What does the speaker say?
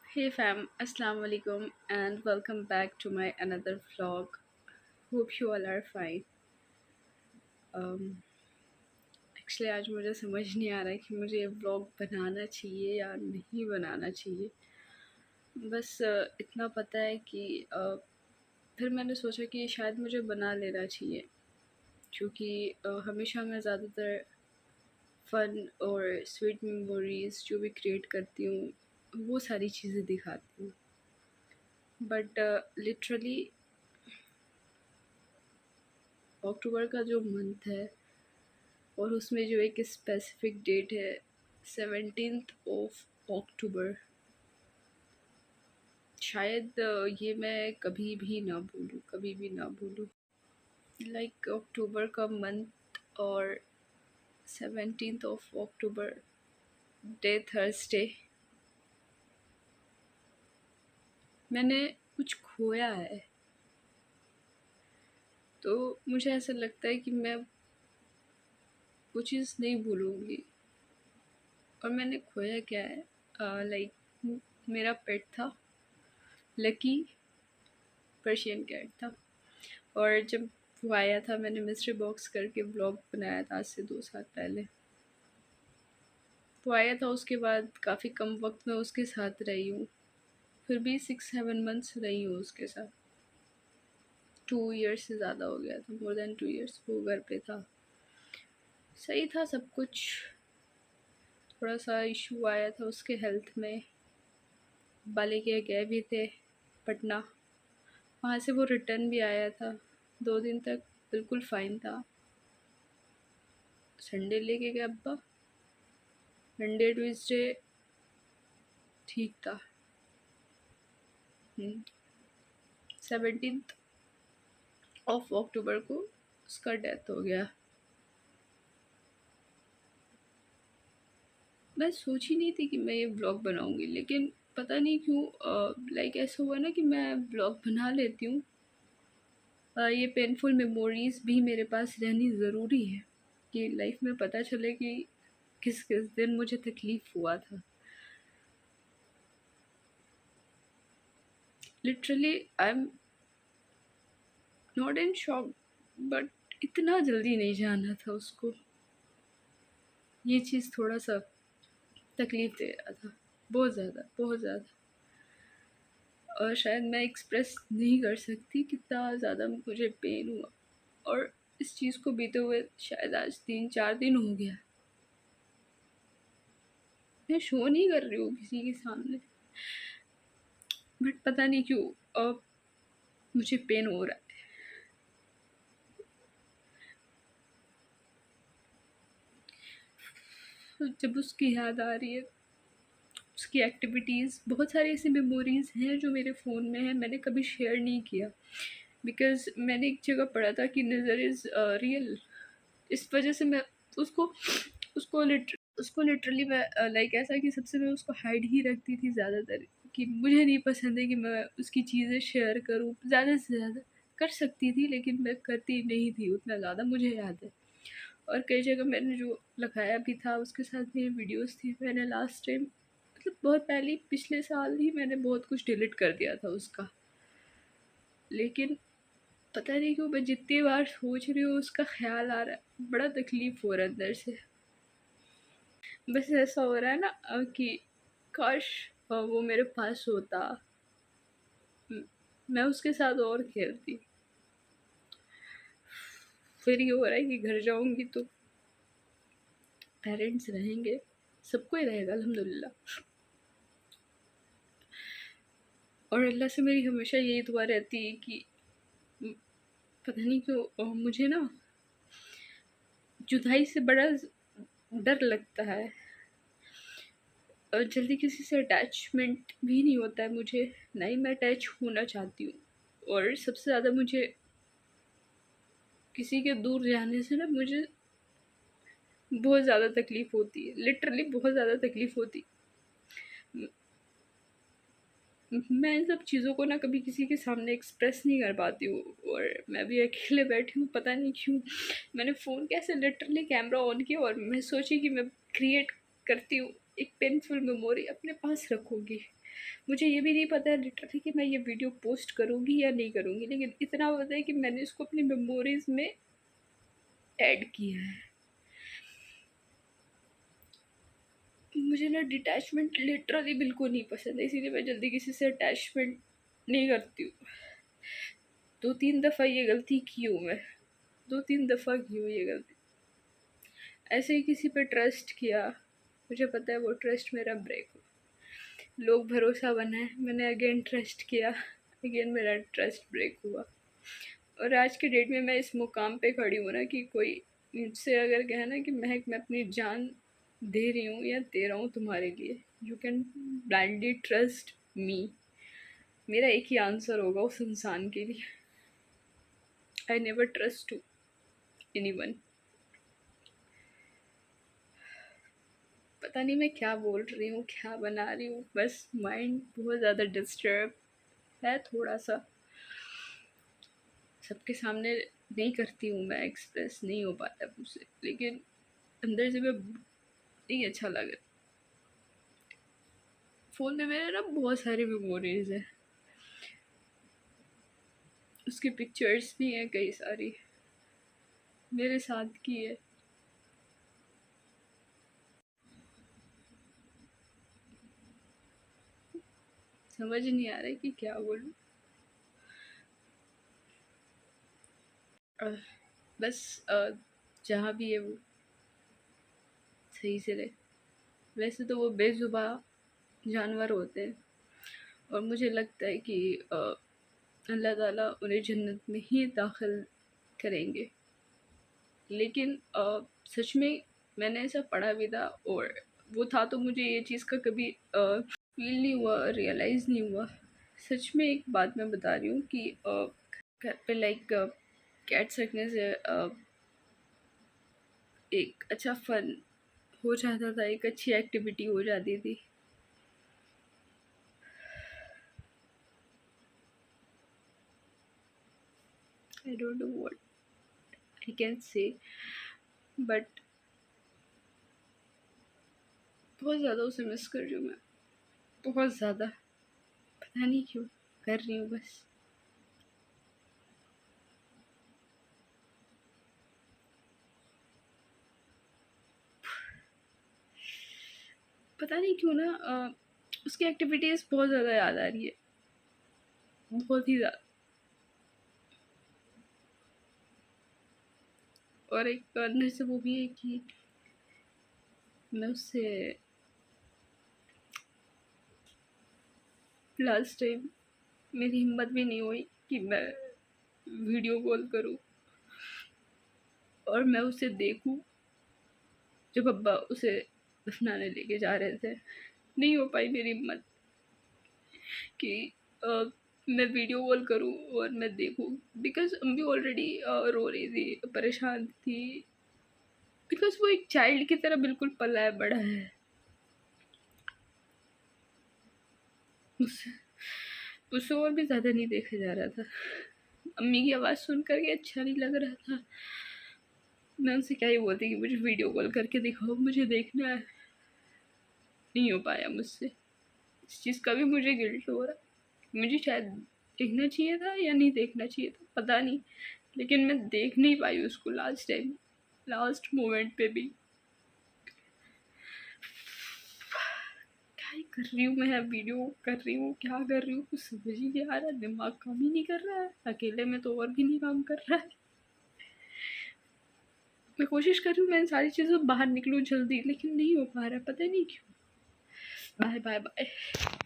Hey fam, Assalamu alaikum and welcome back to my another vlog. Hope you all are fine. Um, Actually आज मुझे समझ नहीं आ रहा है कि मुझे ये व्लॉग बनाना चाहिए या नहीं बनाना चाहिए। बस इतना पता है कि फिर मैंने सोचा कि शायद मुझे बना लेना चाहिए क्योंकि हमेशा मैं ज़्यादातर फ़न और स्वीट मेमोरीज़ जो भी क्रिएट करती हूँ वो सारी चीज़ें दिखाती हूँ। बट लिटरली अक्टूबर का जो मंथ है और उसमें जो एक स्पेसिफिक डेट है 17th ऑफ अक्टूबर, शायद ये मैं कभी भी ना भूलूँ, कभी भी ना भूलूँ। लाइक अक्टूबर का मंथ और 17th of October day Thursday मैंने कुछ खोया है। तो मुझे ऐसा लगता है कि मैं वो चीज़ नहीं भूलूँगी। और मैंने खोया क्या है, लाइक मेरा पेट था, लकी पर्शियन कैट था। और जब वो आया था मैंने मिस्ट्री बॉक्स करके ब्लॉग बनाया था आज से 2 साल पहले। वो आया था, उसके बाद काफ़ी कम वक्त में उसके साथ रही हूँ, फिर भी 6-7 मंथ्स रही हूँ उसके साथ। 2 ईयर्स से ज़्यादा हो गया था, मोर देन 2 ईयर्स वो घर पे था। सही था सब कुछ। थोड़ा सा इशू आया था उसके हेल्थ में, बाले के गए भी थे पटना, वहाँ से वो रिटर्न भी आया था। 2 दिन तक बिल्कुल फाइन था। संडे लेके गए अब्बा, मंडे ट्यूसडे ठीक था। 17th ऑफ अक्टूबर को उसका डेथ हो गया। मैं सोची नहीं थी कि मैं ये ब्लॉग बनाऊंगी, लेकिन पता नहीं क्यों लाइक ऐसा हुआ ना कि मैं ब्लॉग बना लेती हूँ। ये पेनफुल मेमोरीज भी मेरे पास रहनी ज़रूरी है कि लाइफ में पता चले कि किस किस दिन मुझे तकलीफ़ हुआ था। Literally I am not in shock, but इतना जल्दी नहीं जाना था उसको। ये चीज़ थोड़ा सा तकलीफ़ दे रहा था, बहुत ज़्यादा, बहुत ज़्यादा। और शायद मैं एक्सप्रेस नहीं कर सकती कितना ज़्यादा मुझे पेन हुआ। और इस चीज़ को बीते हुए शायद आज 3-4 दिन हो गया। मैं शो नहीं कर रही हूँ किसी के सामने, बट पता नहीं क्यों अब मुझे पेन हो रहा है जब उसकी याद आ रही है। उसकी एक्टिविटीज़, बहुत सारी ऐसी मेमोरीज़ हैं जो मेरे फ़ोन में हैं, मैंने कभी शेयर नहीं किया बिकॉज़ मैंने एक जगह पढ़ा था कि नज़र इज़ रियल। इस वजह से मैं उसको उसको लिटरली मैं लाइक ऐसा कि सबसे मैं उसको हाइड ही रखती थी ज़्यादातर, कि मुझे नहीं पसंद है कि मैं उसकी चीज़ें शेयर करूँ ज़्यादा से ज़्यादा। कर सकती थी लेकिन मैं करती नहीं थी उतना ज़्यादा, मुझे याद है। और कई जगह मैंने जो लगाया भी था उसके साथ मेरी वीडियोस थी। मैंने लास्ट टाइम मतलब बहुत पहले पिछले साल ही मैंने बहुत कुछ डिलीट कर दिया था उसका। लेकिन पता नहीं क्यों मैं जितनी बार सोच रही हूँ उसका ख्याल आ रहा है, बड़ा तकलीफ़ हो रहा है अंदर से। बस ऐसा हो रहा है ना कि काश वो मेरे पास होता, म- मैं उसके साथ और खेलती। फिर ये हो रहा है कि घर जाऊंगी तो पेरेंट्स रहेंगे, सबको ही रहेगा अल्हम्दुलिल्लाह। और अल्लाह से मेरी हमेशा यही दुआ रहती है कि म, पता नहीं क्यों मुझे ना जुदाई से बड़ा डर लगता है। और जल्दी किसी से अटैचमेंट भी नहीं होता है मुझे, ना ही मैं अटैच होना चाहती हूँ। और सबसे ज़्यादा मुझे किसी के दूर जाने से ना मुझे बहुत ज़्यादा तकलीफ़ होती है, लिटरली बहुत ज़्यादा तकलीफ़ होती। मैं इन सब चीज़ों को ना कभी किसी के सामने एक्सप्रेस नहीं कर पाती हूँ। और मैं भी अकेले बैठी हूँ, पता नहीं क्यों मैंने फ़ोन कैसे लिटरली कैमरा ऑन किया और मैं सोची कि मैं क्रिएट करती हूँ, एक पेनफुल मेमोरी अपने पास रखूँगी। मुझे ये भी नहीं पता है लिटरली कि मैं ये वीडियो पोस्ट करूँगी या नहीं करूँगी, लेकिन इतना पता है कि मैंने इसको अपनी मेमोरीज़ में ऐड किया है। मुझे ना डिटैचमेंट लिटरली बिल्कुल नहीं पसंद है, इसीलिए मैं जल्दी किसी से अटैचमेंट नहीं करती हूँ। 2-3 दफ़ा ये गलती की हूँ मैं, 2-3 दफ़ा की हूँ ये गलती। ऐसे ही किसी पे ट्रस्ट किया, मुझे पता है वो ट्रस्ट मेरा ब्रेक हुआ। लोग भरोसा बनाए, मैंने अगेन ट्रस्ट किया, अगेन मेरा ट्रस्ट ब्रेक हुआ। और आज के डेट में मैं इस मुकाम पे खड़ी हूँ ना कि कोई मुझसे अगर कहे ना कि महक मैं अपनी जान दे रही हूँ या दे रहा हूँ तुम्हारे लिए, you can blindly trust me, मेरा एक ही आंसर होगा उस इंसान के लिए, I never trust to anyone. पता नहीं मैं क्या बोल रही हूँ, क्या बना रही हूँ, बस माइंड बहुत ज़्यादा डिस्टर्ब है थोड़ा सा। सबके सामने नहीं करती हूँ मैं, एक्सप्रेस नहीं हो पाता मुझसे, लेकिन अंदर से मैं नहीं अच्छा लग रहा। फ़ोन में मेरे ना बहुत सारी मेमोरीज़ हैं, उसकी पिक्चर्स भी हैं कई सारी मेरे साथ की है। समझ नहीं आ रहा है कि क्या बोलूँ। बस जहाँ भी है वो सही से रहे। वैसे तो वो बेज़ुबान जानवर होते हैं और मुझे लगता है कि अल्लाह ताला उन्हें जन्नत में ही दाखिल करेंगे, लेकिन सच में मैंने ऐसा पढ़ा भी था और वो था, तो मुझे ये चीज़ का कभी फील नहीं हुआ, रियलाइज़ नहीं हुआ। सच में एक बात मैं बता रही हूँ कि घर पे लाइक कैट्स रखने से एक अच्छा फन हो जाता था, एक अच्छी एक्टिविटी हो जाती थी। I don't know what I can say, but बहुत ज़्यादा उसे मिस कर रही हूँ मैं, बहुत ज़्यादा। पता नहीं क्यों कर रही हूँ बस। पता नहीं क्यों ना उसकी एक्टिविटीज़ बहुत ज़्यादा याद आ रही है, बहुत ही ज़्यादा। और एक अंदर से वो भी है कि मैं उससे लास्ट टाइम मेरी हिम्मत भी नहीं हुई कि मैं वीडियो कॉल करूं और मैं उसे देखूं जब अब्बा उसे दफनाने लेके जा रहे थे। नहीं हो पाई मेरी हिम्मत कि मैं वीडियो कॉल करूं और मैं देखूं, बिकॉज अम्मी ऑलरेडी रो रही थी, परेशान थी, बिकॉज वो एक चाइल्ड की तरह बिल्कुल पला है, बड़ा है। उससे उससे और भी ज़्यादा नहीं देखा जा रहा था। अम्मी की आवाज़ सुन करके अच्छा नहीं लग रहा था। मैं उनसे क्या ही बोलती कि मुझे वीडियो कॉल करके दिखाओ, मुझे देखना है। नहीं हो पाया मुझसे, इस चीज़ का भी मुझे गिल्ट हो रहा। मुझे शायद देखना चाहिए था या नहीं देखना चाहिए था, पता नहीं, लेकिन मैं देख नहीं पाई उसको लास्ट टाइम, लास्ट मोमेंट पे भी। क्या ही कर रही हूँ मैं, वीडियो कर रही हूँ, क्या कर रही हूँ, कुछ समझ ही नहीं आ रहा, दिमाग काम ही नहीं कर रहा है। अकेले में तो और भी नहीं काम कर रहा है। मैं कोशिश कर रही हूँ मैं इन सारी चीज़ों से बाहर निकलूँ जल्दी, लेकिन नहीं हो पा रहा है, पता नहीं क्यों। Bye bye bye.